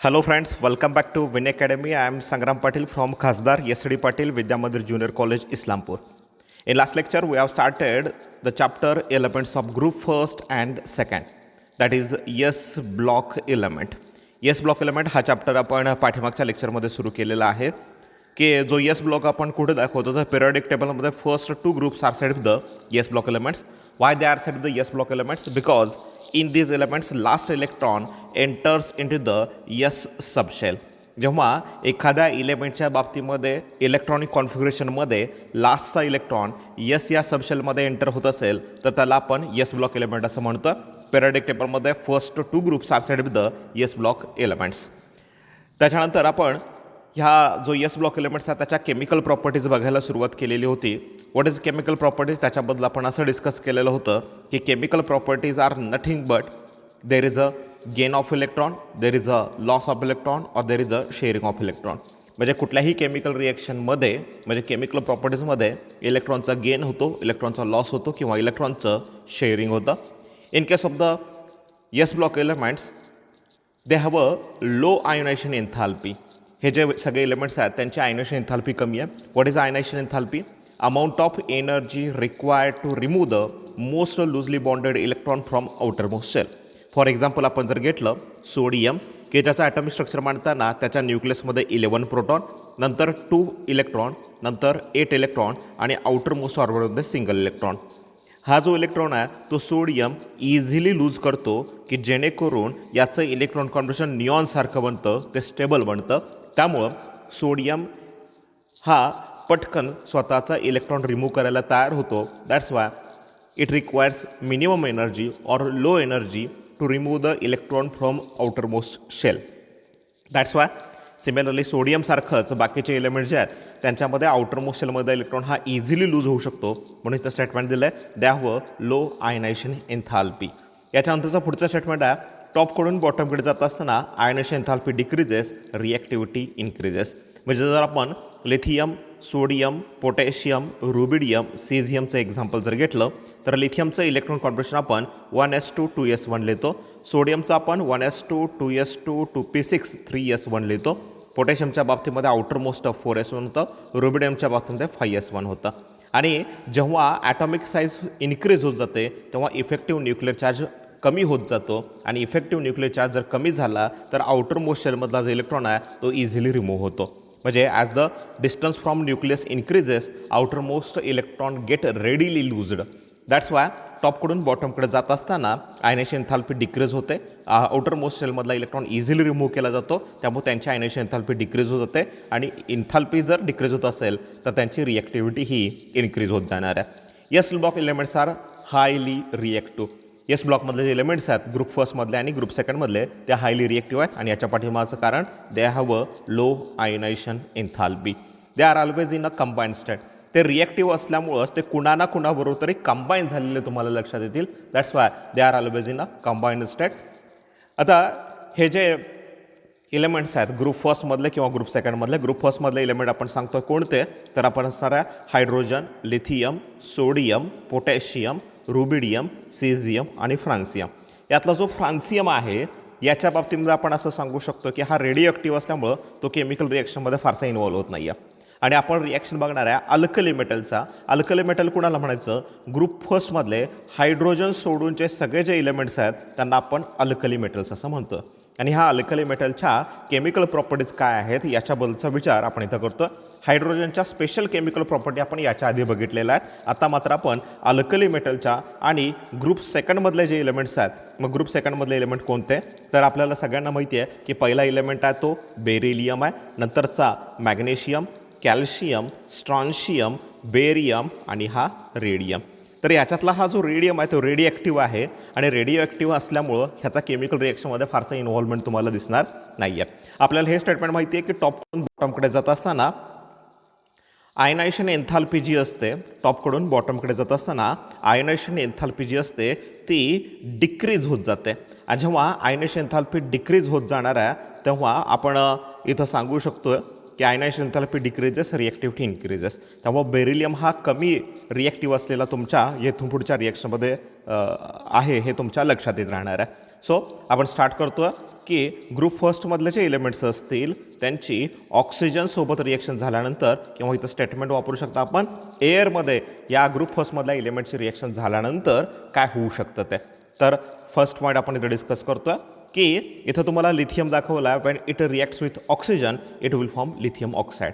Hello friends, welcome back to Win Academy. I am Sangram Patil from Khasdar SD Patil Vidya Mandir Junior College, Islampur. In last lecture, we have started the chapter elements of group first and second. That is yes block element. Yes block element हा chapter आपण पाठीमागच्या लेक्चरमध्ये सुरू केलेला आहे की जो yes block आपण कुठे दाखवतो तर पिरियडिक टेबलमध्ये first two groups are set with the S block elements. Why they are set with the yes block elements? Because in these elements last electron enters into the yes subshell. जेव्हा एखाद्या इलेमेंटच्या बाबतीमध्ये electronic कॉन्फिगरेशनमध्ये लास्टचा electron yes या सबशेलमध्ये enter होत असेल तर त्याला आपण येस ब्लॉक एलिमेंट असं म्हणतो. पिरियडिक टेबलमध्ये first two groups are set with the S block elements. त्याच्यानंतर आपण ह्या जो येस ब्लॉक एलिमेंट्स आहे त्याच्या केमिकल प्रॉपर्टीज बघायला सुरुवात केलेली होती. व्हॉट इज केमिकल प्रॉपर्टीज त्याच्याबद्दल आपण असं डिस्कस केलेलं होतं की chemical properties are nothing but there is a gain of electron, there is a loss of electron और there is a sharing of electron. म्हणजे कुठल्याही केमिकल रिएक्शनमध्ये म्हणजे केमिकल प्रॉपर्टीजमध्ये इलेक्ट्रॉनचा गेन होतो, इलेक्ट्रॉनचा लॉस होतो किंवा इलेक्ट्रॉनचं शेअरिंग होतं. In case of the S block elements they have a low ionisation enthalpy. हे जे सगळे एलिमेंट्स आहेत त्यांची आयोनायझेशन एन्थाल्पी कमी आहे. What is ionisation enthalpy? Amount of energy required to remove the most loosely bonded electron from outermost shell. For example आपण जर घेतलं सोडियम की ज्याचा ॲटॉमिक स्ट्रक्चर मांडताना त्याच्या न्यूक्लियसमध्ये 11 प्रोटॉन, नंतर 2 इलेक्ट्रॉन, नंतर 8 इलेक्ट्रॉन आणि आउटर मोस्ट ऑर्बिटलमध्ये सिंगल इलेक्ट्रॉन. हा जो इलेक्ट्रॉन आहे तो सोडियम इझिली लूज करतो की जेणेकरून याचं इलेक्ट्रॉन कॉन्फिगरेशन निऑनसारखं बनतं, ते स्टेबल बनतं. त्यामुळं सोडियम हा पटकन स्वतःचा इलेक्ट्रॉन रिमूव्ह करायला तयार होतो. That's why it requires minimum energy or low energy to remove the electron from outermost shell. That's why similarly सोडियमसारखंच बाकीचे एलिमेंट जे आहेत त्यांच्यामध्ये आउटर मोस्ट शेलमध्ये इलेक्ट्रॉन हा इझिली लूज होऊ शकतो. म्हणून इथं स्टेटमेंट दिलं आहे they have low ionization enthalpy. याच्यानंतरचं पुढचं स्टेटमेंट आहे टॉपकडून बॉटमकडे जात असताना ionization enthalpy decreases, reactivity increases. म्हणजे जर आपण lithium, sodium, potassium, rubidium, सीझियमचं example जर घेतलं तर लिथियमचं इलेक्ट्रॉन कॉन्फिगरेशन आपण 1s2 2s1 लिहितो. सोडियमचं आपण 1s2 2s2 2p6 3s1 लिहितो. पोटॅशियमच्या बाबतीमध्ये आउटर मोस्ट 4s1 होतं, रुबिडियमच्या बाबतीमध्ये 5s1 होतं. आणि जेव्हा ॲटॉमिक साईज इन्क्रीज होत जाते तेव्हा इफेक्टिव्ह न्यूक्लिअर चार्ज कमी होत जातो आणि इफेक्टिव्ह न्यूक्लिअर चार्ज जर कमी झाला तर आउटर मोस्ट शेलमधला जो इलेक्ट्रॉन आहे तो इझिली रिमूव्ह होतो. म्हणजे as the distance from nucleus increases outermost electron get readily loosed. That's why टॉपकडून बॉटमकडे जात असताना आयनायझेशन एन्थाल्पी डिक्रीज होते. आउटर मोस्ट सेलमधला इलेक्ट्रॉन इझिली रिमूव्ह केला जातो, त्यामुळे त्यांची आयनायझेशन एन्थाल्पी डिक्रीज होत जाते आणि एन्थाल्पी जर डिक्रीज होत असेल तर त्यांची रिॲक्टिव्हिटी ही इन्क्रीज होत जाणार आहे. S block elements are highly reactive. S ब्लॉकमधले जे एलिमेंट्स आहेत ग्रुप फर्स्टमधले आणि ग्रुप सेकंडमधले ते हायली रिॲक्टिव्ह आहेत आणि याच्या पाठीमागचं कारण they have a low ionisation enthalpy. They are always in a combined state. ते रिॲक्टिव्ह असल्यामुळंच ते कुणा ना कुणाबरोबर तरी कंबाईन झालेले तुम्हाला लक्षात येतील. That's why they are always in a combined state. आता हे जे एलिमेंट्स आहेत ग्रुप फर्स्टमधले किंवा ग्रुप सेकंडमधले, ग्रुप फर्स्टमधले एलिमेंट आपण सांगतो कोणते तर आपण असणार आहे hydrogen, lithium, sodium, potassium, rubidium, caesium आणि फ्रान्सियम. यातला जो फ्रान्सियम आहे याच्या बाबतीमध्ये आपण असं सांगू शकतो की हा रेडिओ ॲक्टिव्ह असल्यामुळं तो केमिकल रिॲक्शनमध्ये फारसा इन्व्हॉल्व होत नाही आहे. आणि आपण रिॲक्शन बघणार आहे अल्कली मेटलचा. अल्कली मेटल कुणाला म्हणायचं? ग्रुप फर्स्टमधले हायड्रोजन सोडूनचे सगळे जे एलिमेंट्स आहेत त्यांना आपण अल्कली मेटल्स असं म्हणतो. आणि ह्या अल्कली मेटलच्या केमिकल प्रॉपर्टीज काय आहेत याच्याबद्दलचा विचार आपण इथं करतो. हायड्रोजनच्या स्पेशल केमिकल प्रॉपर्टी आपण याच्या आधी बघितलेल्या आहेत. आता मात्र आपण अल्कली मेटलच्या आणि ग्रुप सेकंडमधले जे एलिमेंट्स आहेत, मग ग्रुप सेकंडमधले एलिमेंट कोणते तर आपल्याला सगळ्यांना माहिती आहे की पहिला एलिमेंट आहे तो बेरिलियम आहे, नंतरचा मॅग्नेशियम, कॅल्शियम, स्ट्रॉन्शियम, बेरियम आणि हा रेडियम. तर याच्यातला हा जो रेडियम आहे तो रेडिओ ॲक्टिव्ह आहे आणि रेडिओ ॲक्टिव्ह असल्यामुळं ह्याचा केमिकल रिॲक्शनमध्ये फारसा इन्व्हॉल्वमेंट तुम्हाला दिसणार नाही आहे. आपल्याला हे स्टेटमेंट माहिती आहे की टॉपकडून बॉटमकडे जात असताना आयनायझेशन एन्थाल्पी जी असते, टॉपकडून बॉटमकडे जात असताना आयनायझेशन एन्थाल्पी जी असते ती डिक्रीज होत जाते. आणि जेव्हा आयनायझेशन एन्थाल्पी डिक्रीज होत जाणार आहे तेव्हा आपण इथं सांगू शकतो की ionization enthalpy decreases, reactivity increases. त्यामुळे बेरिलियम हा कमी रिॲक्टिव्ह असलेला तुमच्या येथून पुढच्या रिॲक्शनमध्ये आहे हे तुमच्या लक्षात येत राहणार आहे. सो आपण स्टार्ट करतो की ग्रुप फर्स्टमधले जे एलिमेंट्स असतील त्यांची ऑक्सिजनसोबत रिएक्शन झाल्यानंतर किंवा इथं स्टेटमेंट वापरू शकता आपण एअरमध्ये या ग्रुप फर्स्टमधल्या एलिमेंटची रिएक्शन झाल्यानंतर काय होऊ शकतं ते. तर फर्स्ट पॉईंट आपण इथं डिस्कस करतो की इथं तुम्हाला लिथियम दाखवला Wien it reacts with oxygen it will form lithium oxide.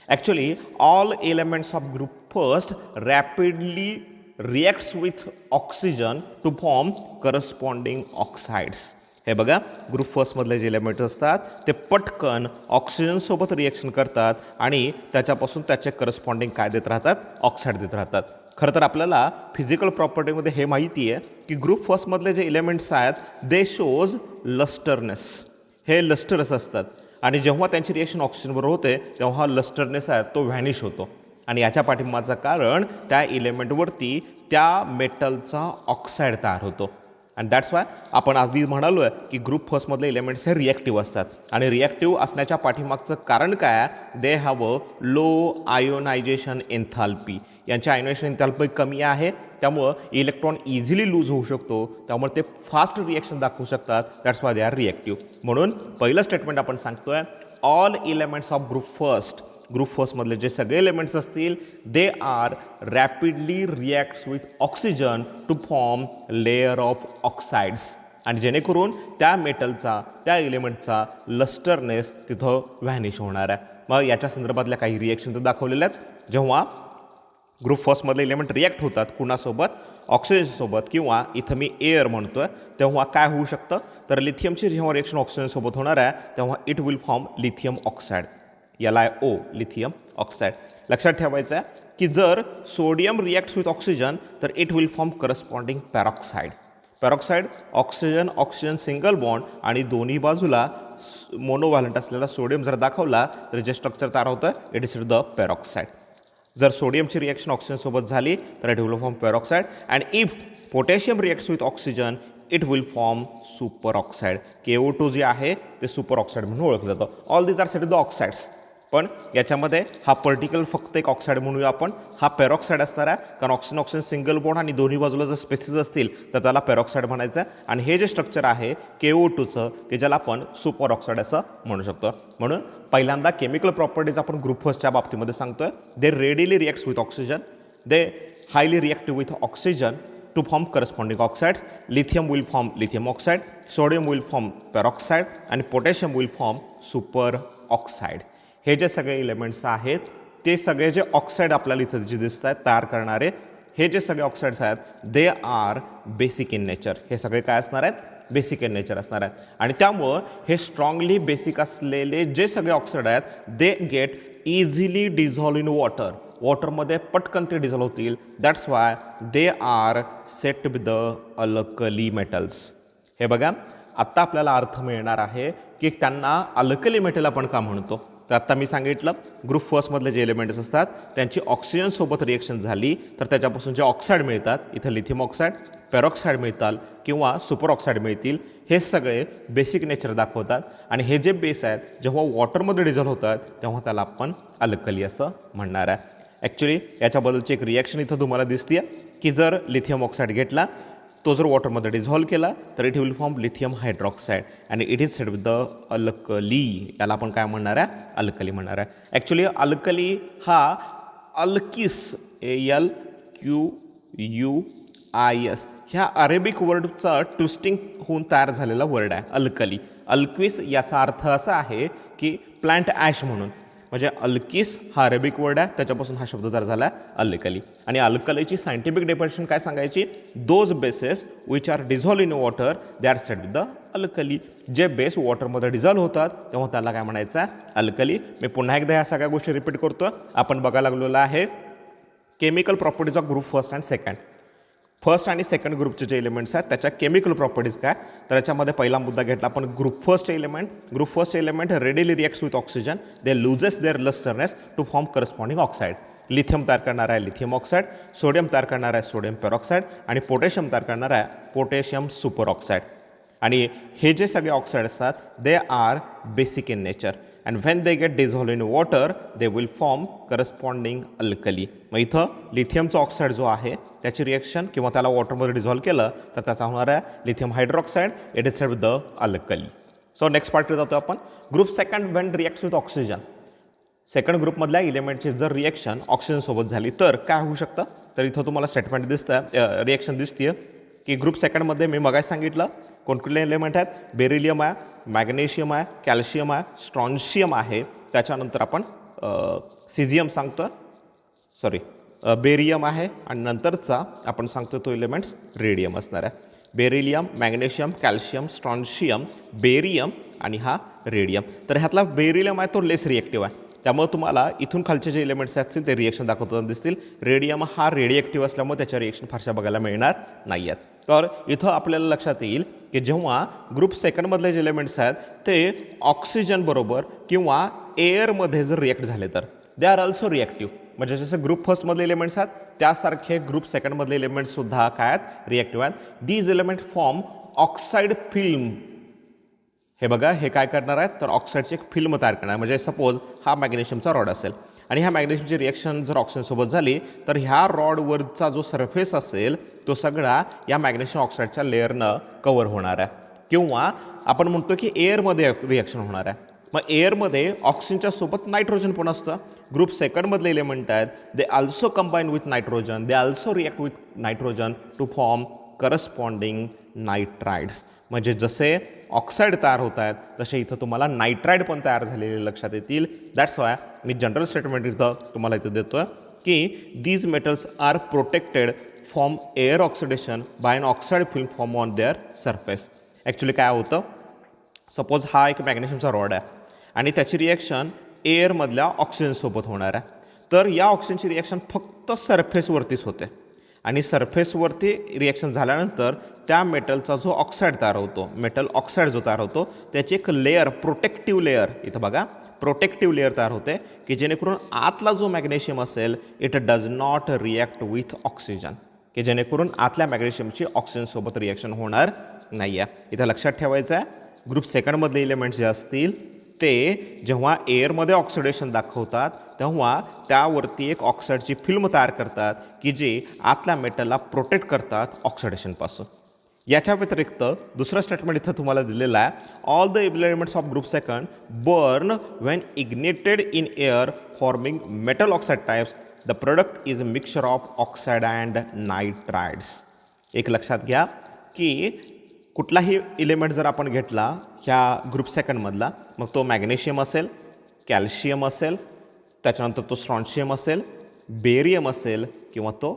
Actually all elements of group first rapidly reacts with oxygen two form corresponding oxides. हे बघा ग्रुप फर्स्टमधले जे एलिमेंट्स असतात ते पटकन ऑक्सिजनसोबत रिएक्शन करतात आणि त्याच्यापासून त्याचे करस्पॉन्डिंग काय देत राहतात, ऑक्साईड देत राहतात. खरं तर आपल्याला फिजिकल प्रॉपर्टीमध्ये हे माहिती आहे की ग्रुप फर्स्टमधले जे एलिमेंट्स आहेत दे शोज लस्टरनेस. हे लस्टरस असतात आणि जेव्हा त्यांची रिएक्शन ऑक्सिजनबरोबर होते तेव्हा लस्टरनेस आहे तो व्हॅनिश होतो आणि याच्या पाठिंबाचं कारण त्या एलिमेंटवरती त्या मेटलचा ऑक्साईड तयार होतो. अँड दॅट्स वाय आपण आधी म्हणालो आहे की ग्रुप फर्स्टमधले एलिमेंट्स हे रिॲक्टिव्ह असतात आणि रिॲक्टिव्ह असण्याच्या पाठीमागचं कारण काय आहे, they have a low ionisation enthalpy. यांची आयोनायझेशन एन्थाल्पी कमी आहे त्यामुळं इलेक्ट्रॉन इझिली लूज होऊ शकतो, त्यामुळे ते फास्ट रिॲक्शन दाखवू शकतात. That's why they R reactive. म्हणून पहिलं स्टेटमेंट आपण सांगतोय ऑल एलिमेंट्स ऑफ ग्रुप फर्स्टमधले जे सगळे एलिमेंट्स असतील they are rapidly reacts with oxygen two form layer of oxides आणि जेणेकरून त्या मेटलचा त्या एलिमेंटचा लस्टरनेस तिथं व्हॅनिश होणार आहे. मग याच्या संदर्भातल्या काही रिॲक्शन तर दाखवलेल्या आहेत. जेव्हा ग्रुप फर्स्टमधले एलिमेंट रिॲक्ट होतात कुणासोबत, ऑक्सिजनसोबत किंवा इथं मी एअर म्हणतोय, तेव्हा काय होऊ शकतं तर लिथियमची जेव्हा रिॲक्शन ऑक्सिजनसोबत होणार आहे तेव्हा it will form lithium oxide, LiO lithium oxide. लक्षात ठेवायचं आहे की जर सोडियम रिॲक्ट्स विथ ऑक्सिजन तर it will form corresponding peroxide. Peroxide oxygen single bond आणि दोन्ही बाजूला मोनोव्हॅलंट असलेला सोडियम जर दाखवला तर जे स्ट्रक्चर तयार होतं इट इज द पॅरॉक्साईड. जर सोडियमची रिॲक्शन ऑक्सिजनसोबत झाली तर it will form peroxide and if potassium reacts with oxygen it will form super oxide. KO2 जे आहे ते सुपर ऑक्साईड म्हणून ओळखलं जातं. All these are set the oxides. पण याच्यामध्ये हा पर्टिक्युलर फक्त एक ऑक्साईड म्हणूया आपण, हा पेरॉक्साईड असणार आहे कारण ऑक्सिजन सिंगल बॉन्ड आणि दोन्ही बाजूला जर स्पेसिस असतील तर त्याला पेरॉक्साईड म्हणायचं आहे. आणि हे जे स्ट्रक्चर आहे KO2चं की ज्याला आपण सुपर ऑक्साईड असं म्हणू शकतो. म्हणून पहिल्यांदा केमिकल प्रॉपर्टीज आपण ग्रुप फर्स्टच्या बाबतीमध्ये सांगतोय. They readily reacts with oxygen, they highly reactive with oxygen to form corresponding oxides. Lithium will form lithium oxide, sodium will form peroxide and potassium will form superoxide. हे जे सगळे elements आहेत ते सगळे जे ऑक्साईड आपल्याला इथं जे दिसत आहेत तयार करणारे हे जे सगळे ऑक्साईड्स आहेत they are basic in nature. हे सगळे काय असणार आहेत, बेसिक इन नेचर असणार आहेत. आणि त्यामुळं हे स्ट्रॉंगली बेसिक असलेले जे सगळे ऑक्साईड आहेत they get easily dissolve in water. वॉटरमध्ये पटकन ते डिझॉल्व होतील. That's why they are set with the alkali metals. हे बघा आत्ता आपल्याला अर्थ मिळणार आहे की त्यांना अल्कली मेटल आपण का म्हणतो. तर आत्ता मी सांगितलं ग्रुप फर्स्टमधले जे एलिमेंट्स असतात त्यांची ऑक्सिजनसोबत रिएक्शन झाली तर त्याच्यापासून जे ऑक्साईड मिळतात, इथं लिथियम ऑक्साईड, पेरॉक्साईड मिळतात किंवा सुपर ऑक्साईड मिळतील. हे सगळे बेसिक नेचर दाखवतात आणि हे जे बेस आहेत जेव्हा वॉटरमध्ये डिझॉल्व होतात तेव्हा त्याला आपण अल्कली असं म्हणणार आहे. ॲक्च्युली याच्याबद्दलची एक रिॲक्शन इथं तुम्हाला दिसते की जर लिथियम ऑक्साईड घेतला तो जर वॉटरमध्ये डिझॉल्व केला तर it will form lithium hydroxide आणि it is set with the alkali. याला आपण काय म्हणणार आहे, अल्कली म्हणणार आहे. ॲक्च्युली अल्कली हा अल्किस ALQUIS ह्या अरेबिक वर्डचा ट्विस्टिंग होऊन तयार झालेला वर्ड आहे अल्कली. अल्क्विस याचा अर्थ असा आहे की प्लांट ॲश म्हणून, म्हणजे अल्किस हा अरेबिक वर्ड आहे त्याच्यापासून हा शब्द तयार झाला आहे अल्कली. आणि अल्कलीची सायंटिफिक डेफिनेशन काय सांगायची, those bases which are dissolve in water they are set with the alkali. जे बेस वॉटरमध्ये डिझॉल्व होतात तेव्हा त्याला काय म्हणायचं आहे, अल्कली. मी पुन्हा एकदा ह्या सगळ्या गोष्टी रिपीट करतो. आपण बघायला लागलेलं आहे chemical properties of group first and second. First आणि सेकंड ग्रुपचे जे एलिमेंट्स आहेत त्याच्या केमिकल प्रॉपर्टीज काय, तर याच्यामध्ये पहिला मुद्दा घेतला आपण group first element readily reacts with oxygen, they loses their lustreness to form corresponding oxide. Lithium तयार करणार आहे लिथियम ऑक्साईड, सोडियम तयार करणार आहे सोडियम पेरॉक्साईड आणि पोटॅशियम तयार करणार आहे पोटॅशियम सुपर ऑक्साईड. आणि हे जे सगळे ऑक्साईड असतात they are basic in nature and when they get dissolve in water they will form corresponding alkali. मग इथं लिथियमचा ऑक्साईड जो आहे त्याची रिएक्शन किंवा त्याला वॉटरमध्ये डिझॉल्व केलं तर त्याचा होणार आहे lithium hydroxide, it is said with the alkali. So next पार्टकडे जातो आपण. Group second when reacts with oxygen. Second ग्रुपमधल्या इलेमेंटची जर रिएक्शन ऑक्सिजनसोबत झाली तर काय होऊ शकतं. तर इथं तुम्हाला स्टेटमेंट दिसतं, रिएक्शन दिसते की ग्रुप सेकंडमध्ये मी मगाशी सांगितलं कोणकुठले एलिमेंट आहेत. बेरिलियम आहे, मॅग्नेशियम आहे, कॅल्शियम आहे, स्ट्रॉन्शियम आहे. त्याच्यानंतर आपण सिझियम सांगतो, बेरियम आहे आणि नंतरचा आपण सांगतो तो एलिमेंट्स रेडियम असणार आहे. Beryllium, magnesium, calcium, strontium, barium आणि हा रेडियम. तर ह्यातला बेरिलियम आहे तो लेस रिएक्टिव्ह आहे, त्यामुळे तुम्हाला इथून खालचे जे एलिमेंट्स असतील ते रिएक्शन दाखवताना दिसतील. रेडियम हा रेडिएक्टिव्ह असल्यामुळे त्याच्या रिएक्शन फारशा बघायला मिळणार नाही आहेत. तर इथं आपल्याला लक्षात येईल की जेव्हा ग्रुप सेकंडमधले जे एलिमेंट्स आहेत ते ऑक्सिजन बरोबर किंवा एअरमध्ये जर रिएक्ट झाले तर दे आर ऑल्सो रिएक्टिव्ह. म्हणजे जसं ग्रुप फर्स्टमधले एलिमेंट्स आहेत त्यासारखे ग्रुप सेकंडमधले एलिमेंट्ससुद्धा काय आहेत, रिएक्टिव्ह आहेत. These element form oxide film. हे बघा, हे काय करणार आहेत तर ऑक्साईडची एक फिल्म तयार करणार. म्हणजे सपोज हा मॅग्नेशियमचा रॉड असेल आणि ह्या मॅग्नेशियमची रिएक्शन जर ऑक्सिजनसोबत झाली तर ह्या रॉडवरचा जो सरफेस असेल तो सगळा या मॅग्नेशियम ऑक्साईडच्या लेअरनं कव्हर होणार आहे. किंवा आपण म्हणतो की एअरमध्ये रिएक्शन होणार आहे. मग एअरमध्ये ऑक्सिजनच्या सोबत नायट्रोजन पण असतं. ग्रुप सेकंडमधले एलिमेंट आहेत they also combine with nitrogen, they also react with nitrogen to form corresponding nitrides. म्हणजे जसे ऑक्साईड तयार होत आहेत तसे इथं तुम्हाला नायट्राइड पण तयार झालेले लक्षात येतील. दॅट्स वाय मी जनरल स्टेटमेंट इथं तुम्हाला इथं देतो आहे की these metals are protected from air oxidation by an oxide film form on their surface. Actually काय होतं, सपोज हा एक मॅग्नेशियमचा रॉड आहे आणि त्याची रिॲक्शन एअरमधल्या ऑक्सिजनसोबत होणार आहे. तर या ऑक्सिजनची रिॲक्शन फक्त सरफेसवरतीच होते आणि सरफेसवरती रिॲक्शन झाल्यानंतर त्या मेटलचा जो ऑक्साईड तयार होतो, मेटल ऑक्साईड जो तयार होतो त्याची एक लेअर, प्रोटेक्टिव्ह लेअर, इथं बघा प्रोटेक्टिव्ह लेअर तयार होते की जेणेकरून आतला जो मॅग्नेशियम असेल it does not react with oxygen, की जेणेकरून आतल्या मॅग्नेशियमची ऑक्सिजनसोबत रिॲक्शन होणार नाही आहे. इथं लक्षात ठेवायचं आहे ग्रुप सेकंडमधले एलिमेंट्स जे असतील ते जेव्हा एअरमध्ये ऑक्सिडेशन दाखवतात तेव्हा त्यावरती एक ऑक्साईडची फिल्म तयार करतात की जी आतल्या मेटलला प्रोटेक्ट करतात ऑक्सिडेशनपासून. याच्या व्यतिरिक्त दुसरं स्टेटमेंट इथं तुम्हाला दिलेलं आहे, all the elements of group second burn when ignited in air forming metal oxide types. The product is a mixture of oxide and nitrides. एक लक्षात घ्या की कुठलाही एलिमेंट जर आपण घेतला ह्या ग्रुप सेकंडमधला, मग तो मॅग्नेशियम असेल, कॅल्शियम असेल, त्याच्यानंतर तो स्ट्रॉन्शियम असेल, बेरियम असेल किंवा तो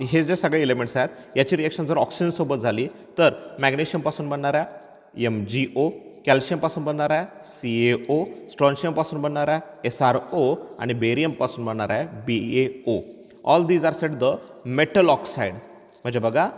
हे जे सगळे एलिमेंट्स आहेत याची रिॲक्शन जर ऑक्सिजनसोबत झाली तर मॅग्नेशियमपासून बनणार आहे MgO, कॅल्शियमपासून बनणार आहे CaO, स्ट्रॉन्शियमपासून बनणार आहे SrO आणि बेरियमपासून बनणार आहे BaO. All these are set the metal oxide. म्हणजे बघा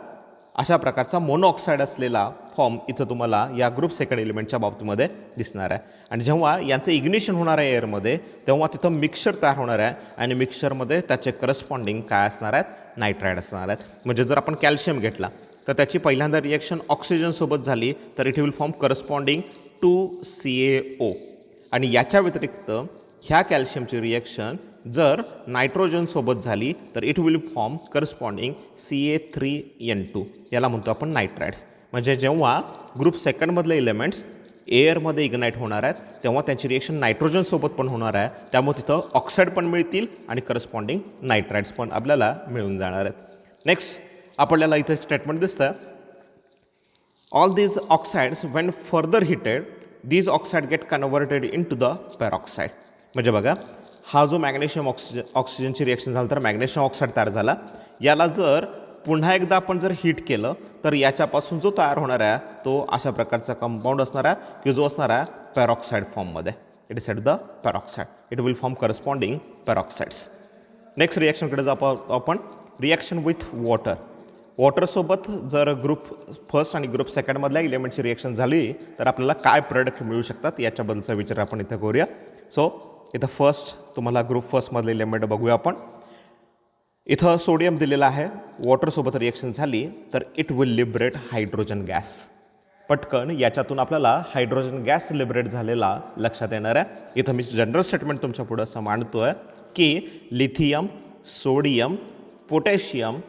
अशा प्रकारचा मोनोऑक्साईड असलेला फॉर्म इथं तुम्हाला या ग्रुप सेकंड एलिमेंटच्या बाबतीमध्ये दिसणार आहे. आणि जेव्हा यांचं इग्निशन होणार आहे एअरमध्ये तेव्हा तिथं मिक्सचर तयार होणार आहे आणि मिक्सचरमध्ये त्याचे करस्पॉन्डिंग काय असणार आहेत, नायट्राइड असणार आहेत. म्हणजे जर आपण कॅल्शियम घेतला तर त्याची पहिल्यांदा रिॲक्शन ऑक्सिजनसोबत झाली तर it will form corresponding to CaO. आणि याच्या व्यतिरिक्त ह्या कॅल्शियमची रिॲक्शन जर नायट्रोजनसोबत झाली तर it will form corresponding Ca3N2. याला म्हणतो आपण नायट्राइड्स. म्हणजे जेव्हा ग्रुप सेकंडमधले एलिमेंट्स एअरमध्ये इग्नाईट होणार आहेत तेव्हा त्यांची रिॲक्शन नायट्रोजनसोबत पण होणार आहे, त्यामुळे तिथं ऑक्साईड पण मिळतील आणि करस्पॉन्डिंग नायट्राइड्स पण आपल्याला मिळून जाणार आहेत. नेक्स्ट आपल्याला इथं स्टेटमेंट दिसतं, all these oxides when further heated these oxide get converted into the peroxide. म्हणजे बघा हा जो मॅग्नेशियम ऑक्सिजनची रिॲक्शन झाली तर मॅग्नेशियम ऑक्साईड तयार झाला. याला जर पुन्हा एकदा आपण जर हीट केलं तर याच्यापासून जो तयार होणार आहे तो अशा प्रकारचा कंपाऊंड असणार आहे की जो असणार आहे पेरॉक्साईड फॉर्ममध्ये. It is set the peroxide, it will form corresponding peroxides. Next रिॲक्शनकडे जाऊ आपण, रिॲक्शन विथ वॉटर. वॉटरसोबत जर ग्रुप फर्स्ट आणि ग्रुप सेकंडमधल्या इलेमेंटची रिॲक्शन झाली तर आपल्याला काय प्रोडक्ट मिळू शकतात याच्याबद्दलचा विचार आपण इथं करूया. सो इथं फर्स्ट तुम्हाला ग्रुप फर्स्टमधले इलेमेंट बघूया आपण. इथं सोडियम दिलेला आहे, वॉटरसोबत रिॲक्शन झाली तर it will liberate hydrogen gas. पटकन याच्यातून आपल्याला हायड्रोजन गॅस लिबरेट झालेला लक्षात येणार आहे. इथं मी जनरल स्टेटमेंट तुमच्या पुढं असं मांडतो आहे की lithium, sodium, potassium,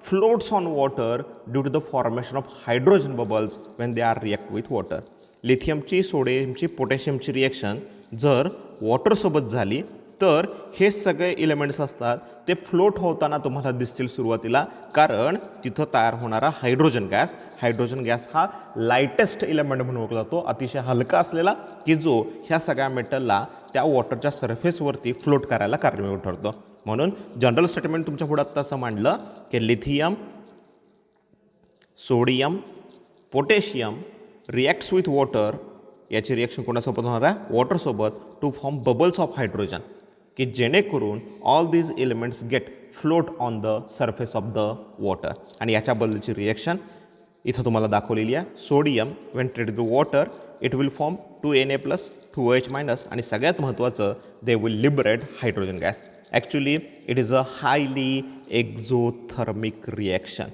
floats on water due to the formation of hydrogen bubbles when they are react with water. लिथियमची, सोडियमची, पोटॅशियमची रिॲक्शन जर वॉटरसोबत झाली तर हे सगळे इलेमेंट्स असतात ते फ्लोट होताना तुम्हाला दिसतील सुरुवातीला, कारण तिथं तयार होणारा हायड्रोजन गॅस हा लाईटेस्ट इलेमेंट म्हणून ओळखला जातो, अतिशय हलका असलेला की जो ह्या सगळ्या मेटलला त्या वॉटरच्या सरफेसवरती फ्लोट करायला कारणीभूत ठरतो. म्हणून जनरल स्टेटमेंट तुमच्या पुढे आत्ता असं मांडलं की lithium, sodium, potassium reacts with water, याची रिॲक्शन कोणासोबत होणार आहे? वॉटरसोबत, to form bubbles of hydrogen, की जेणेकरून all these elements get float on the surface of the water. आणि याच्याबद्दलची रिॲक्शन इथं तुम्हाला दाखवलेली आहे. Sodium when treated with water it will form 2Na+, 2OH-, आणि सगळ्यात महत्त्वाचं they will liberate hydrogen gas. Actually it is a highly exothermic reaction.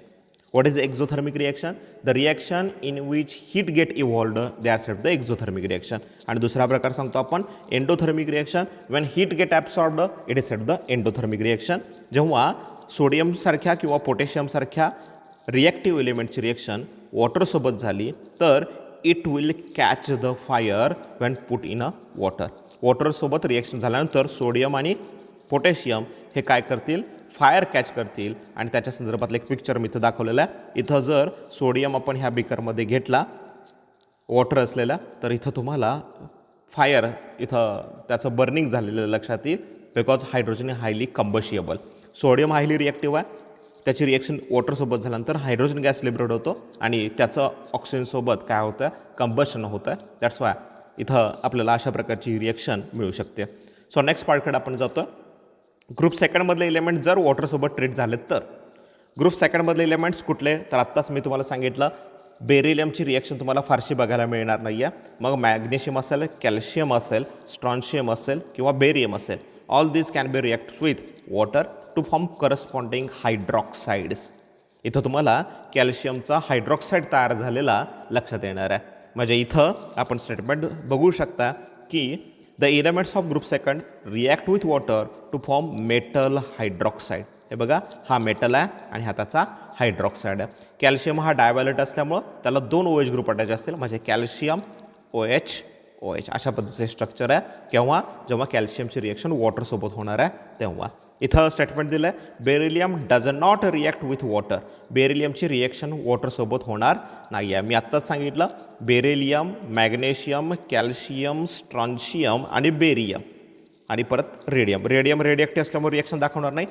What is the exothermic reaction? The reaction in which heat get evolved, they are said the exothermic reaction. आणि दुसरा प्रकार सांगतो आपण endothermic reaction. when heat get absorbed, it is said the endothermic reaction. जेव्हा sodium सारख्या किंवा potassium सारख्या reactive एलिमेंटची reaction वॉटरसोबत झाली तर it will catch the fire when put in a water. वॉटरसोबत रिॲक्शन झाल्यानंतर सोडियम आणि पोटॅशियम हे काय करतील? फायर कॅच करतील. आणि त्याच्या संदर्भातलं एक पिक्चर मी इथं दाखवलेलं आहे. इथं जर सोडियम आपण ह्या बिकरमध्ये घेतला वॉटर असलेला तर इथं तुम्हाला फायर इथं त्याचं बर्निंग झालेलं लक्षात येईल, because hydrogen highly combustible. Sodium highly reactive आहे, त्याची रिॲक्शन वॉटरसोबत झाल्यानंतर हायड्रोजन गॅस लिबरेट होतो आणि त्याचं ऑक्सिजनसोबत काय होतं? कंबशन होतं. दॅट्स वाय इथं आपल्याला अशा प्रकारची रिॲक्शन मिळू शकते. सो नेक्स्ट पार्टकडे आपण जातो. ग्रुप सेकंडमधले इलेमेंट जर वॉटरसोबत ट्रीट झाले तर ग्रुप सेकंडमधले इलेमेंट्स कुठले? तर आत्ताच मी तुम्हाला सांगितलं बेरिलियमची रिॲक्शन तुम्हाला फारशी बघायला मिळणार नाही आहे. मग मॅग्नेशियम असेल, कॅल्शियम असेल, स्ट्रॉन्शियम असेल किंवा बेरियम असेल, all this can be react with water to form corresponding hydroxides. इथं तुम्हाला कॅल्शियमचा हायड्रॉक्साईड तयार झालेला लक्षात येणार आहे. म्हणजे इथं आपण स्टेटमेंट बघू शकता की the elements of group second react with water to form metal hydroxide. हे बघा, हा मेटल आहे आणि हा त्याचा हायड्रॉक्साईड आहे. कॅल्शियम हा डायव्हॅलेंट असल्यामुळं त्याला 2 OH ग्रुप अटॅच असतील, म्हणजे कॅल्शियम OH अशा पद्धतीचे स्ट्रक्चर आहे. जेव्हा कॅल्शियमची रिॲक्शन वॉटरसोबत होणार आहे तेव्हा. इथं स्टेटमेंट दिलं आहे beryllium does not react with water. बेरिलियमची रिॲक्शन वॉटरसोबत होणार नाही आहे. मी आत्ताच सांगितलं बेरिलियम, मॅग्नेशियम, कॅल्शियम, स्ट्रॉन्शियम आणि बेरियम आणि परत रेडियम रेडिएक्टिव्ह असल्यामुळे रिॲक्शन दाखवणार नाही.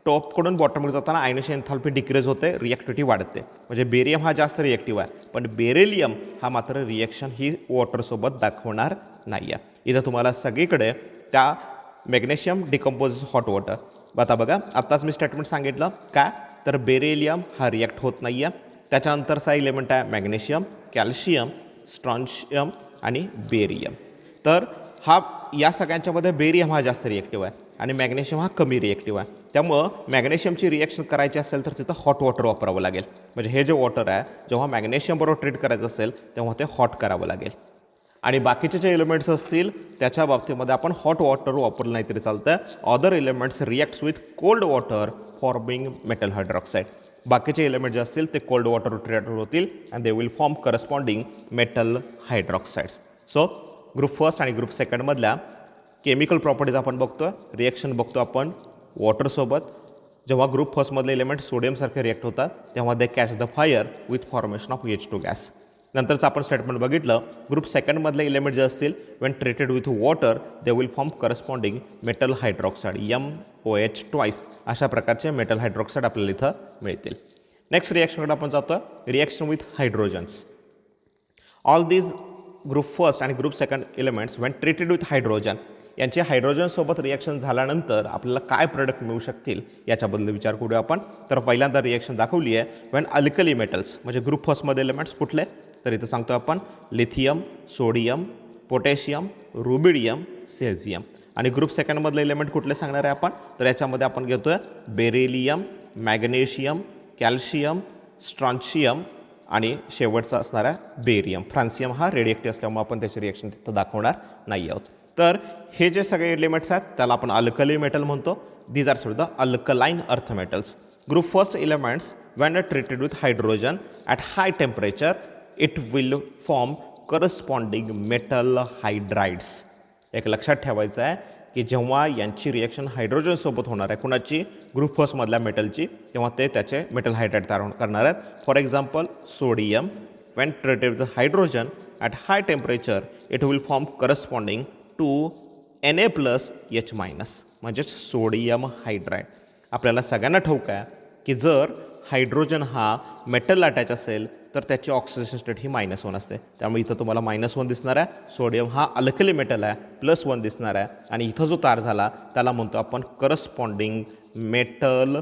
टॉपकडून बॉटमकडे जाताना आयनोची एन्थाल्पी डिक्रीज होते, रिॲक्टिव्हिटी वाढते. म्हणजे बेरियम हा जास्त रिॲक्टिव्ह आहे, पण बेरिलियम हा मात्र रिॲक्शन ही वॉटरसोबत दाखवणार नाही आहे. इथं तुम्हाला सगळीकडे त्या मॅग्नेशियम डिकम्पोज हॉट वॉटर. आता बघा, आत्ताच मी स्टेटमेंट सांगितलं काय, तर बेरिलियम हा रिॲक्ट होत नाही आहे. त्याच्यानंतरचा इलेमेंट आहे मॅग्नेशियम, कॅल्शियम, स्ट्रॉन्शियम आणि बेरियम. तर हा या सगळ्यांच्यामध्ये बेरियम हा जास्त रिॲक्टिव्ह आहे आणि मॅग्नेशियम हा कमी रिॲक्टिव्ह आहे. त्यामुळं मॅग्नेशियमची रिॲक्शन करायची असेल तर तिथं हॉट वॉटर वापरावं लागेल. म्हणजे हे जे वॉटर आहे जेव्हा मॅग्नेशियमबरोबर ट्रीट करायचं असेल तेव्हा ते हॉट करावं लागेल. आणि बाकीचे जे एलिमेंट्स असतील त्याच्या बाबतीमध्ये आपण हॉट वॉटर वापरलं नाही तरी चालतं. Other elements reacts with cold water forming metal hydroxide. बाकीचे एलिमेंट जे असतील ते कोल्ड वॉटर ट्रीट होतील and they will form corresponding metal hydroxides. So group first आणि ग्रुप सेकंडमधल्या केमिकल प्रॉपर्टीज आपण बघतो, रिॲक्शन बघतो आपण वॉटरसोबत. जेव्हा ग्रुप फर्स्टमधले एलिमेंट सोडियमसारखे रिॲक्ट होतात तेव्हा they catch the fire with formation of H2 gas. नंतरचं आपण स्टेटमेंट बघितलं ग्रुप सेकंडमधले एलिमेंट जे असतील Wien treated with water they will form corresponding metal hydroxide MOH twice. अशा प्रकारचे मेटल हायड्रॉक्साईड आपल्याला इथं मिळतील. नेक्स्ट रिॲक्शनकडे आपण जातो, reaction with hydrogens. All these group first आणि group second elements when treated with hydrogen, यांचे हायड्रोजनसोबत रिॲक्शन झाल्यानंतर आपल्याला काय प्रोडक्ट मिळू शकतील याच्याबद्दल विचार करूया आपण. तर पहिल्यांदा रिॲक्शन दाखवली आहे वेन अल्कली मेटल्स, म्हणजे ग्रुप फर्स्टमध्ये एलिमेंट्स कुठले, तर इथं सांगतो आपण लिथियम, सोडियम, पोटॅशियम, रुबिडियम, सेझियम. आणि ग्रुप सेकंडमधले एलिमेंट कुठले सांगणार आहे आपण, तर याच्यामध्ये आपण घेतो आहे बेरिलियम, मॅग्नेशियम, कॅल्शियम, स्ट्रॉन्शियम आणि शेवटचा असणार आहे बेरियम. फ्रान्सियम हा रेडिएक्टिव्ह असल्यामुळे आपण त्याची रिॲक्शन तिथं दाखवणार नाही आहोत. तर हे जे सगळे एलिमेंट्स आहेत त्याला आपण अल्कली मेटल म्हणतो. These are sold the alkaline earth metals. Group first elements, when treated with hydrogen at high temperature, it will form corresponding metal hydrides. एक लक्षात ठेवायचं आहे की जेव्हा यांची रिएक्शन हायड्रोजन सोबत होणार आहे कुणाची ग्रुप फर्स्ट मधल्या मेटलची तेव्हा ते त्याचे मेटल हायड्राइड तयार करणार आहेत. For example sodium when treated with hydrogen at high temperature it will form corresponding to Na plus H minus म्हणजेच सोडियम हायड्राइड. आपल्याला सगळ्यांना ठाऊक आहे की जर हायड्रोजन हा मेटल अटॅच असेल तर त्याची ऑक्सिडेशन स्टेट ही -1 असते. त्यामुळे इथं तुम्हाला -1 दिसणार आहे. सोडियम हा अल्कली मेटल आहे, +1 दिसणार आहे आणि इथं जो तयार झाला त्याला म्हणतो आपण करस्पॉन्डिंग मेटल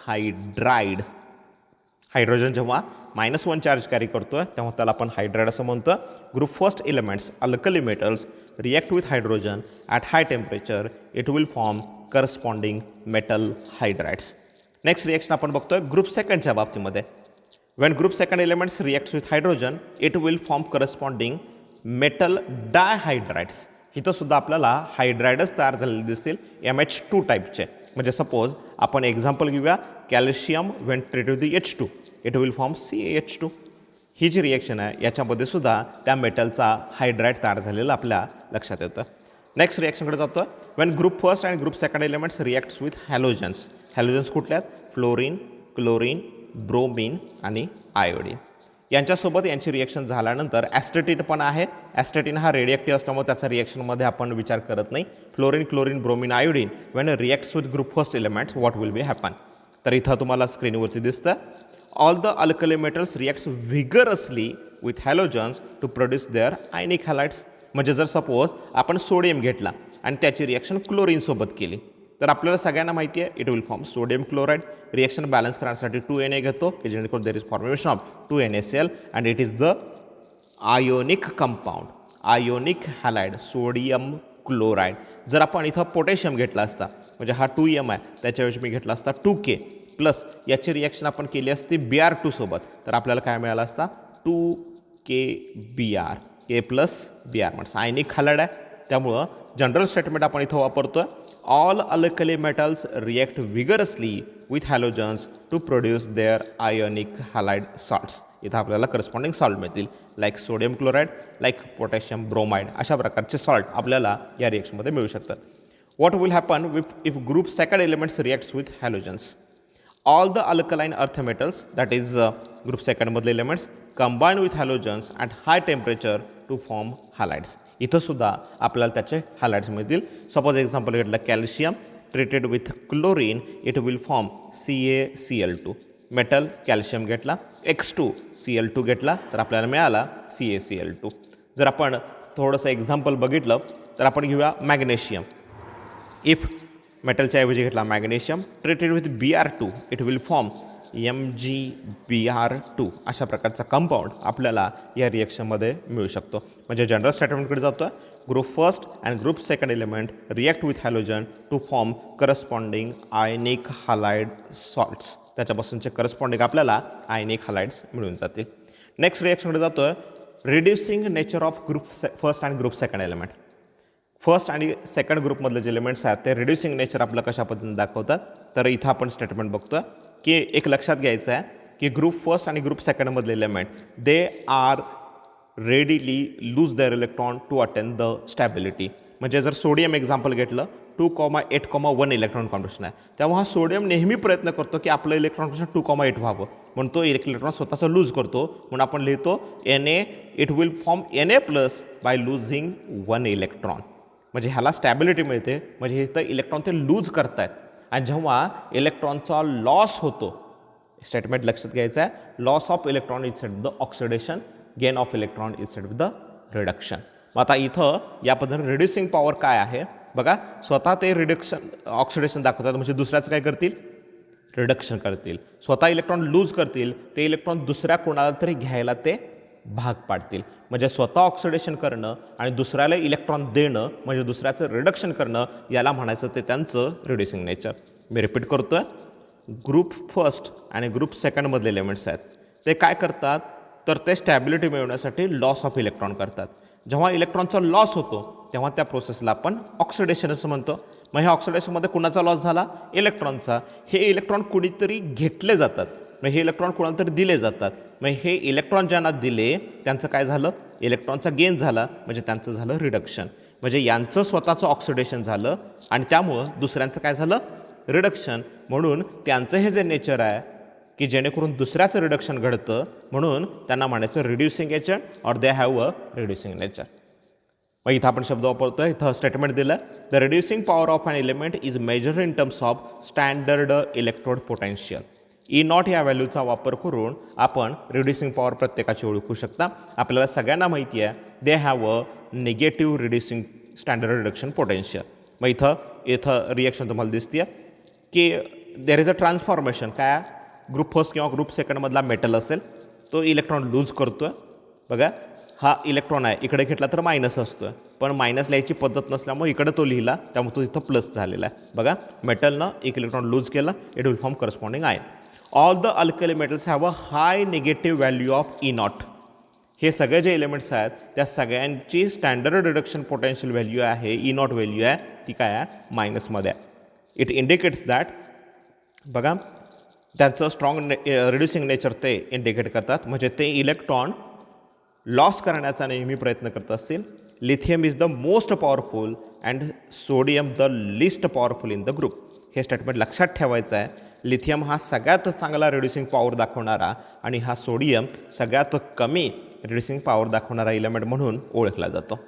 हायड्राइड. हायड्रोजन जेव्हा -1 चार्ज कॅरी करतोय तेव्हा त्याला आपण हायड्राइड असं म्हणतो. Group first elements alkali metals react with hydrogen at high temperature it will form corresponding metal hydrides. Next reaction आपण बघतोय ग्रुप सेकंडच्या बाबतीमध्ये. When group second elements reacts with hydrogen it will form corresponding metal dihydrides. इथं सुद्धा आपल्याला हायड्राइडच तयार झालेले दिसतील MH2 टाईपचे. म्हणजे सपोज आपण एक्झाम्पल घेऊया calcium when treated with H2 it will form CaH2. ही जी रिएक्शन आहे याच्यामध्ये सुद्धा त्या मेटलचा हायड्राइड तयार झालेला आपल्या लक्षात येतं. नेक्स्ट रिएक्शनकडे जातो. वेन ग्रुप फर्स्ट आणि group second elements reacts with halogens. Halogens कुठले आहेत? फ्लोरीन, क्लोरीन, ब्रोमीन आणि आयोडीन. यांच्यासोबत यांची रिएक्शन झाल्यानंतर ॲस्टेटिन पण आहे. ॲस्टेटिन हा रेडिएक्टिव्ह असल्यामुळे त्याचा रिएक्शनमध्ये आपण विचार करत नाही. Fluorine, chlorine, bromine, iodine when reacts with group first elements what will be happen. तर इथं तुम्हाला स्क्रीनवरती दिसतं all the alkali metals reacts vigorously with halogens to produce their ionic halides. म्हणजे जर सपोज आपण सोडियम घेतला आणि त्याची रिॲक्शन क्लोरीनसोबत केली तर आपल्याला सगळ्यांना माहिती आहे it will form sodium chloride. Reaction balance करण्यासाठी 2Na घेतो की जेणेकरून there is formation of 2NaCl and it is the ionic compound, ionic halide sodium chloride. जर आपण इथं पोटॅशियम घेतला असता म्हणजे हा 2M आहे त्याच्याऐवजी मी घेतला असता 2K प्लस याची रिॲक्शन आपण केली असती Br2 सोबत तर आपल्याला काय मिळाला असता 2KBr, K प्लस Br म्हणजे आयनिक हॅलाइड आहे. त्यामुळं जनरल स्टेटमेंट आपण इथं वापरतो all alkali metals react vigorously with halogens to produce their ionic halide salts. इथं आपल्याला करस्पॉन्डिंग सॉल्ट मिळतील like sodium chloride, like potassium bromide. अशा प्रकारचे सॉल्ट आपल्याला या रिॲक्शनमध्ये मिळू शकतात. What will happen if group second elements reacts with halogens. All the alkaline earth metals that is group सेकंडमधले elements combine with halogens at high temperature to form halides. इथं सुद्धा आपल्याला त्याचे हॅलाइड्स मिळतील. सपोज एक्झाम्पल घेतलं calcium treated with chlorine it will form CaCl2. Metal calcium घेतला X2Cl2 घेतला तर आपल्याला मिळाला CaCl2. जर आपण थोडंसं एक्झाम्पल बघितलं तर आपण घेऊया मॅग्नेशियम. इफ मेटलच्या ऐवजी घेतला magnesium treated with Br2 it will form MgBr2. अशा प्रकारचा कंपाऊंड आपल्याला या रिॲक्शनमध्ये मिळू शकतो. म्हणजे जनरल स्टेटमेंटकडे जातो group first and group second element react with halogen to form corresponding ionic halide salts. त्याच्यापासूनचे करस्पॉन्डिंग आपल्याला आयनिक हॅलाइड्स मिळून जातील. नेक्स्ट रिॲक्शनकडे जातो reducing nature of group first and group second element. First आणि सेकंड ग्रुपमधले जे एलिमेंट्स आहेत ते रिड्युसिंग नेचर आपलं कशा पद्धतीने दाखवतात. तर इथं आपण स्टेटमेंट बघतो की एक लक्षात घ्यायचं आहे की ग्रुप फर्स्ट आणि ग्रुप सेकंडमधले element they are readily loose their electron to attain the stability. म्हणजे जर सोडियम एक्झाम्पल घेतलं 2,8,1 इलेक्ट्रॉन कॉन्ट्रिब्युशन आहे तेव्हा हा सोडियम नेहमी प्रयत्न करतो की आपलं इलेक्ट्रॉन कॉन्ट्रिब्युशन 2,8 व्हावं म्हणून तो इलेक्ट्रॉन स्वतःचं लूज करतो. म्हणून आपण लिहितो Na it will form Na plus by losing 1 electron. म्हणजे ह्याला स्टॅबिलिटी मिळते. म्हणजे इथं इलेक्ट्रॉन ते लूज करतायत आणि जेव्हा इलेक्ट्रॉनचा लॉस होतो स्टेटमेंट लक्षात घ्यायचं आहे loss of electron is set the oxidation, gain of electron is set the reduction. मग आता इथं या पद्धतीने रिड्युसिंग पॉवर काय आहे बघा. स्वतः ते रिडक्शन ऑक्सिडेशन दाखवतात म्हणजे दुसऱ्याचं काय करतील रिडक्शन करतील. स्वतः इलेक्ट्रॉन लूज करतील ते इलेक्ट्रॉन दुसऱ्या कोणाला तरी घ्यायला ते भाग पाडतील. म्हणजे स्वतः ऑक्सिडेशन करणं आणि दुसऱ्याला इलेक्ट्रॉन देणं म्हणजे दुसऱ्याचं रिडक्शन करणं याला म्हणायचं ते त्यांचं रिड्युसिंग नेचर. मी रिपीट करतोय ग्रुप फर्स्ट आणि ग्रुप सेकंडमधले एलिमेंट्स आहेत ते काय करतात तर ते स्टॅबिलिटी मिळवण्यासाठी लॉस ऑफ इलेक्ट्रॉन करतात. जेव्हा इलेक्ट्रॉनचा लॉस होतो तेव्हा त्या प्रोसेसला आपण ऑक्सिडेशन असं म्हणतो. मग ह्या ऑक्सिडेशनमध्ये कुणाचा लॉस झाला? इलेक्ट्रॉनचा. हे इलेक्ट्रॉन कुणीतरी घेतले जातात, मग हे इलेक्ट्रॉन कोणाला तरी दिले जातात. मग हे इलेक्ट्रॉन ज्यांना दिले त्यांचं काय झालं? इलेक्ट्रॉनचा गेन झाला, म्हणजे त्यांचं झालं रिडक्शन. म्हणजे यांचं स्वतःचं ऑक्सिडेशन झालं आणि त्यामुळं दुसऱ्यांचं काय झालं? रिडक्शन. म्हणून त्यांचं हे जे नेचर आहे की जेणेकरून दुसऱ्याचं रिडक्शन घडतं, म्हणून त्यांना म्हणायचं reducing agent or they have a reducing nature. मग इथं आपण शब्द वापरतो, इथं स्टेटमेंट दिलं, the reducing power of an element is measured in terms of standard electrode potential. E naught या व्हॅल्यूचा वापर करून आपण रिड्युसिंग पॉवर प्रत्येकाची ओळखू शकता. आपल्याला सगळ्यांना माहिती आहे they have a negative reducing standard reduction potential. मग इथं रिएक्शन तुम्हाला दिसते की देर इज अ ट्रान्सफॉर्मेशन. काय? ग्रुप फर्स्ट किंवा ग्रुप सेकंडमधला मेटल असेल तो इलेक्ट्रॉन लूज करतो आहे. बघा, हा इलेक्ट्रॉन आहे, इकडे घेतला तर मायनस असतो आहे, पण मायनस लिहायची पद्धत नसल्यामुळे इकडे तो लिहिला, त्यामुळे तो इथं प्लस झालेला आहे. बघा, मेटलनं एक इलेक्ट्रॉन लूज केला, it will form corresponding ion. All the alkali metals have a high negative value of E not. हे सगळे जे एलिमेंट्स आहेत त्या सगळ्यांची स्टँडर्ड रिडक्शन पोटेन्शियल व्हॅल्यू आहे, ई नॉट व्हॅल्यू आहे, ती काय आहे? मायनसमध्ये आहे. इट इंडिकेट्स दॅट, बघा, त्यांचं स्ट्रॉंग रिड्युसिंग नेचर ते इंडिकेट करतात, म्हणजे ते इलेक्ट्रॉन लॉस करण्याचा नेहमी प्रयत्न करत असतील. Lithium is the most powerful and sodium the list powerful in the group. हे स्टेटमेंट लक्षात ठेवायचं आहे. लिथियम हा सगळ्यात चांगला रिड्युसिंग पॉवर दाखवणारा आणि हा सोडियम सगळ्यात कमी रिड्युसिंग पॉवर दाखवणारा एलिमेंट म्हणून ओळखला जातो.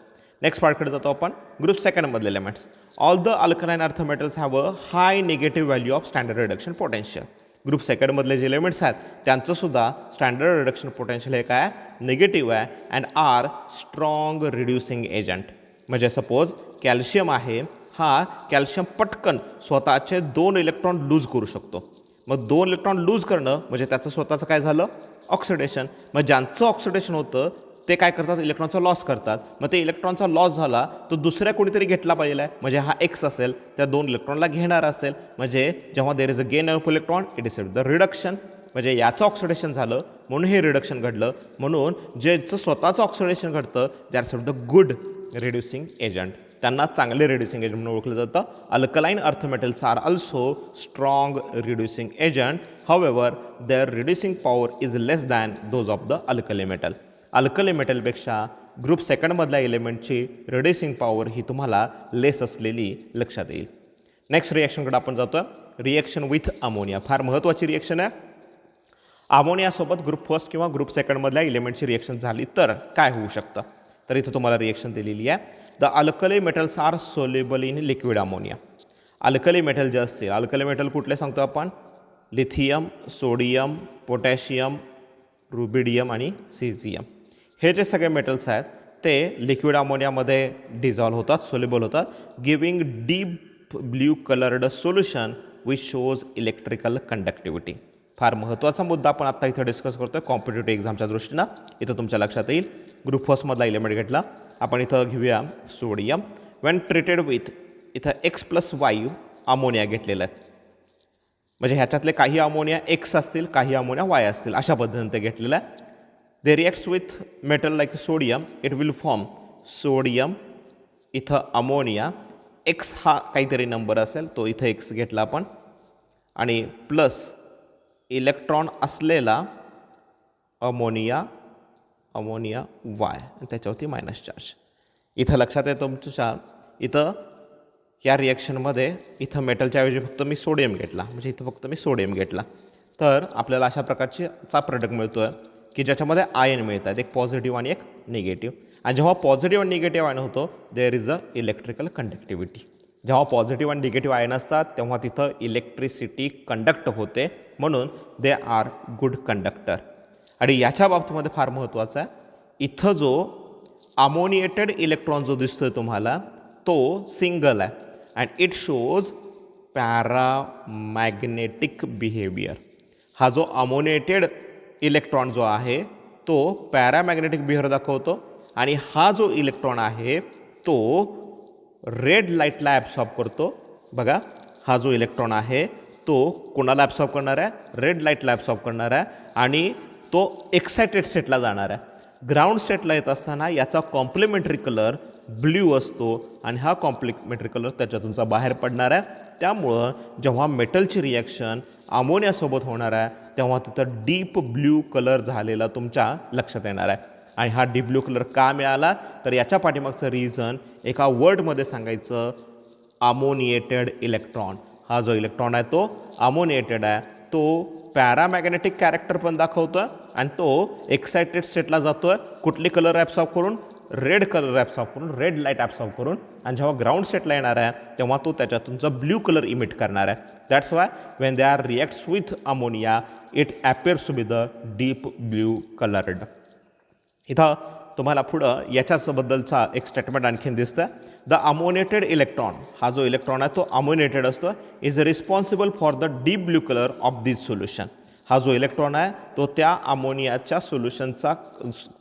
नेक्स्ट पार्टकडे जातो आपण. ग्रुप सेकंडमधले elements. All the alkaline earth metals have a high negative value of standard reduction potential. Group सेकंडमधले जे एलिमेंट्स आहेत त्यांचंसुद्धा स्टँडर्ड रिडक्शन पोटेन्शियल हे काय? निगेटिव्ह आहे and are strong reducing agent. म्हणजे सपोज कॅल्शियम आहे, हा कॅल्शियम पटकन स्वतःचे 2 इलेक्ट्रॉन लूज करू शकतो. मग 2 इलेक्ट्रॉन लूज करणं म्हणजे त्याचं स्वतःचं काय झालं? ऑक्सिडेशन. मग ज्यांचं ऑक्सिडेशन होतं ते काय करतात? इलेक्ट्रॉनचा लॉस करतात. मग ते इलेक्ट्रॉनचा लॉस झाला तो दुसऱ्या कोणीतरी घेतला पाहिजे, म्हणजे हा एक्स असेल, त्या 2 इलेक्ट्रॉनला घेणार असेल. म्हणजे जेव्हा देर is a gain of electron it is the reduction. म्हणजे याचं ऑक्सिडेशन झालं म्हणून हे रिडक्शन घडलं. म्हणून ज्याचं स्वतःचं ऑक्सिडेशन घडतं they are said the good reducing agent. त्यांना चांगले रिड्युसिंग एजंट म्हणून ओळखलं जातं. Alkaline earth metals are also strong reducing agent. However their reducing power is less than those of the alkali metal. Alkali मेटलपेक्षा group सेकंडमधल्या एलिमेंटची reducing power ही तुम्हाला लेस असलेली लक्षात येईल. नेक्स्ट रिॲक्शनकडे आपण जातो. Reaction with ammonia. फार महत्त्वाची रिॲक्शन आहे. अमोनियासोबत ग्रुप फर्स्ट किंवा ग्रुप सेकंडमधल्या एलिमेंटची रिॲक्शन झाली तर काय होऊ शकतं? तर इथं तुम्हाला रिॲक्शन दिलेली आहे. The alkali metals are soluble in liquid ammonia. Alkali metal जे असतील, अल्कली मेटल कुठले सांगतो आपण? लिथियम, सोडियम, पोटॅशियम, रुबिडियम आणि सीझियम. हे जे सगळे मेटल्स आहेत ते लिक्विड अमोनियामध्ये डिझॉल्व्ह होतात, सोल्युबल होतात, giving deep blue coloured solution which shows electrical conductivity. फार महत्त्वाचा मुद्दा आपण आत्ता इथं डिस्कस करतोय कॉम्पिटेटिव्ह एक्झामच्या दृष्टीनं. इथं तुमच्या लक्षात येईल. ग्रुप फर्स्टमधला एलिमेंट घेतला आपण. इथं घेऊया सोडियम. वेन ट्रीटेड विथ, इथं X+Y अमोनिया घेतलेला आहे. म्हणजे ह्याच्यातले काही अमोनिया X असतील, काही अमोनिया Y असतील, अशा पद्धतीने ते घेतलेलं आहे. They reacts with metal like sodium, it will form sodium, इथं अमोनिया. X हा काहीतरी नंबर असेल, तो इथं X घेतला आपण, आणि प्लस इलेक्ट्रॉन असलेला अमोनिया Y आणि त्याच्यावरती मायनस चार्ज. इथं लक्षात आहे तुमच्या, इथं या रिॲक्शनमध्ये इथं मेटलच्या ऐवजी फक्त मी सोडियम घेतला, म्हणजे इथं फक्त मी सोडियम घेतला. तर आपल्याला अशा प्रकारचा प्रोडक्ट मिळतो आहे की ज्याच्यामध्ये आयन मिळतात, एक पॉझिटिव्ह आणि एक निगेटिव्ह. आणि जेव्हा पॉझिटिव्ह आणि निगेटिव्ह आयन होतो there is a electrical conductivity. जेव्हा पॉझिटिव्ह आणि निगेटिव्ह आयन असतात तेव्हा तिथं इलेक्ट्रिसिटी कंडक्ट होते, म्हणून दे आर गुड कंडक्टर. आणि याच्या बाबतीमध्ये फार महत्त्वाचं आहे, इथं जो अमोनिएटेड इलेक्ट्रॉन जो दिसतोय तुम्हाला तो सिंगल आहे and it shows paramagnetic behaviour. हा जो अमोनिएटेड इलेक्ट्रॉन जो आहे तो पॅरामॅग्नेटिक बिहेवियर दाखवतो. आणि हा जो इलेक्ट्रॉन आहे तो रेड लाईटला ॲब्सॉर्ब करतो. बघा, हा जो इलेक्ट्रॉन आहे तो कोणाला ॲब्सॉर्ब करणार आहे? रेड लाईटला ॲब्सॉर्ब करणार आहे आणि तो एक्सायटेड स्टेटला जाणार आहे. ग्राउंड स्टेटला येत असताना याचा कॉम्प्लिमेंटरी कलर ब्ल्यू असतो आणि हा कॉम्प्लिमेंटरी कलर त्याच्यातूनचा बाहेर पडणार आहे. त्यामुळं जेव्हा मेटलची रिॲक्शन अमोनियासोबत होणार आहे तेव्हा तिथं डीप ब्ल्यू कलर झालेला तुमच्या लक्षात येणार आहे. आणि हा डीप ब्ल्यू कलर का मिळाला तर याच्या पाठीमागचं रिझन एका वर्डमध्ये सांगायचं, अमोनिएटेड इलेक्ट्रॉन. हा जो इलेक्ट्रॉन आहे तो अमोनिएटेड आहे, तो पॅरामॅग्नेटिक कॅरेक्टर पण दाखवतो आणि तो एक्सायटेड स्टेटला जातोय. कुठली कलर ॲब्सॉर्ब करून? रेड कलर ॲब्सॉर्ब करून, रेड लाईट ॲब्सॉर्ब करून. आणि जेव्हा ग्राउंड स्टेटला येणार आहे तेव्हा तो त्याच्यातूनचा ब्ल्यू कलर इमिट करणार आहे. That's why when they are reacts with ammonia it appears to be the deep blue coloured. इथं तुम्हाला पुढं याच्याबद्दलचा एक स्टेटमेंट आणखीन दिसतं. द अमोनिएटेड इलेक्ट्रॉन, हा जो इलेक्ट्रॉन आहे तो अमोनिएटेड असतो, is responsible for the deep blue colour of this solution. हा जो इलेक्ट्रॉन आहे तो त्या अमोनियाच्या सोल्युशनचा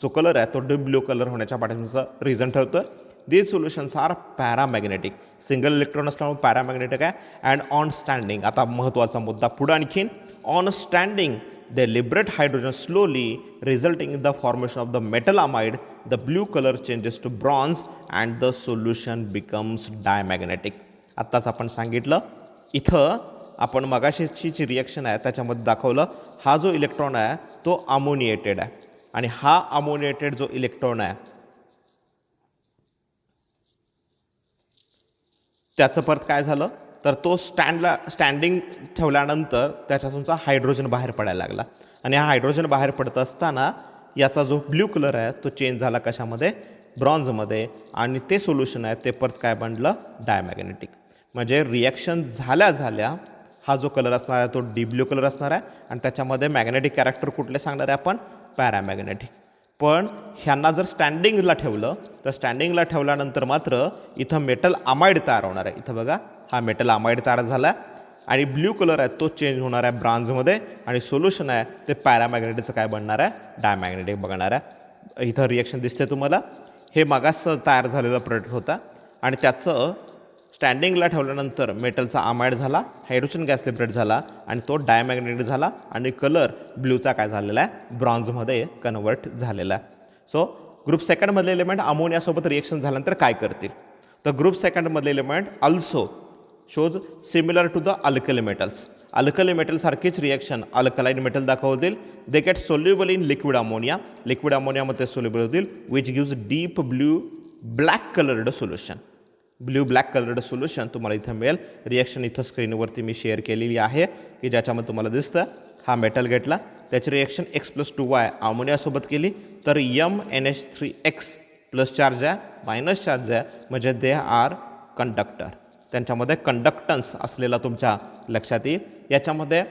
जो कलर आहे तो डीप ब्ल्यू कलर होण्याच्या पाठीमागचा रिझन ठरतो. These solutions are paramagnetic, single electron असल्यामुळे पॅरामॅग्नेटिक आहे. अँड ऑन स्टँडिंग, आता महत्त्वाचा मुद्दा पुढं आणखीन, on standing they liberate hydrogen slowly, resulting in the formation of the metal amide. The blue color changes to bronze and the solution becomes diamagnetic. आत्ताच आपण सांगितलं, इथं आपण मगाशीची जी रिॲक्शन आहे त्याच्यामध्ये दाखवलं, हा जो इलेक्ट्रॉन आहे तो अमोनिएटेड आहे आणि हा अमोनिएटेड जो इलेक्ट्रॉन आहे त्याचं परत काय झालं तर तो स्टँडिंग ठेवल्यानंतर त्याच्यातूनचा हायड्रोजन बाहेर पडायला लागला आणि हा हायड्रोजन बाहेर पडत असताना याचा जो ब्ल्यू कलर आहे तो चेंज झाला कशामध्ये? ब्रॉन्झमध्ये. आणि ते सोल्युशन आहे ते परत काय बनलं? डायमॅग्नेटिक. म्हणजे रिॲक्शन झाल्या हा जो कलर असणार आहे तो डीप ब्ल्यू कलर असणार आहे आणि त्याच्यामध्ये मॅग्नेटिक कॅरेक्टर कुठले सांगणार आहे आपण? पॅरामॅग्नेटिक. पण ह्यांना जर स्टँडिंगला ठेवलं तर स्टँडिंगला ठेवल्यानंतर मात्र इथं मेटल अमाइड तयार होणार आहे. इथं बघा, हा मेटल अमाइड तयार झाला आणि ब्ल्यू कलर आहे तो चेंज होणार आहे ब्रॉन्झमध्ये आणि सोल्युशन आहे ते पॅरामॅग्नेटिकचं काय बनणार आहे? डायमॅग्नेटिक बनणार आहे. इथं रिॲक्शन दिसते तुम्हाला. हे मागास तयार झालेला प्रोडक्ट होता आणि त्याचं स्टँडिंगला ठेवल्यानंतर मेटलचा अमाइड झाला, हायड्रोजन गॅस लिबरेट झाला आणि तो डायमॅग्नेटिक झाला आणि कलर ब्ल्यूचा काय झालेला आहे? ब्रॉन्झमध्ये कन्वर्ट झालेला आहे. सो ग्रुप सेकंडमधले एलिमेंट अमोनियासोबत रिएक्शन झाल्यानंतर काय करतील? तर ग्रुप सेकंडमधले element also shows similar to the alkali metals. Alkali metal सारखीच रिॲक्शन अल्कलाईन मेटल दाखवतील. They get soluble in liquid ammonia. Liquid अमोनियामध्ये सोल्युबल होतील which gives deep blue black coloured solution. Blue black coloured solution तुम्हाला इथं मिळेल. Reaction इथं स्क्रीनवरती मी share केलेली आहे की ज्याच्यामध्ये तुम्हाला दिसतं हा मेटल घेतला, त्याची रिॲक्शन X+2Y अमोनियासोबत केली तर MnH3X प्लस चार्ज आहे, मायनस चार्ज आहे, म्हणजे दे आर कंडक्टर. त्यांच्यामध्ये कंडक्टन्स असलेला तुमच्या लक्षात येईल. याच्यामध्ये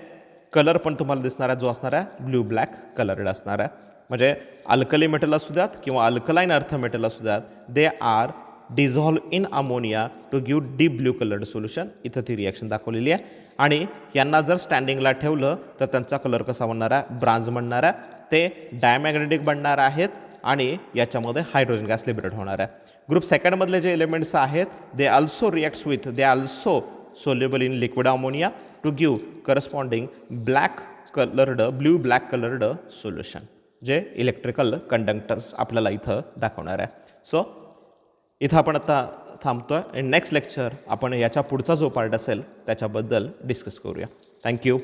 कलर पण तुम्हाला दिसणार आहे जो असणार आहे ब्ल्यू ब्लॅक कलर्ड असणार आहे. म्हणजे अल्कली मेटल असू द्यात किंवा अल्कलाईन अर्थ मेटल असू द्यात, they are dissolve in ammonia to give deep blue coloured solution. इथं ती रिॲक्शन दाखवलेली आहे. आणि यांना जर स्टँडिंगला ठेवलं तर त्यांचा कलर कसा बनणार आहे? ब्रॉन्झ बनणार आहे. ते डायमॅग्नेटिक बनणार आहेत आणि याच्यामध्ये हायड्रोजन गॅस लिबरेट होणार आहे. ग्रुप सेकंडमधले जे एलिमेंट्स आहेत they also reacts with, they also soluble in liquid ammonia to give corresponding black coloured, blue black coloured solution, जे इलेक्ट्रिकल कंडक्टन्स आपल्याला इथं दाखवणार आहे. सो इथं आपण आता थांबतोय. इन नेक्स्ट लेक्चर आपण याच्या पुढचा जो पार्ट असेल त्याच्याबद्दल डिस्कस करूया. थँक्यू.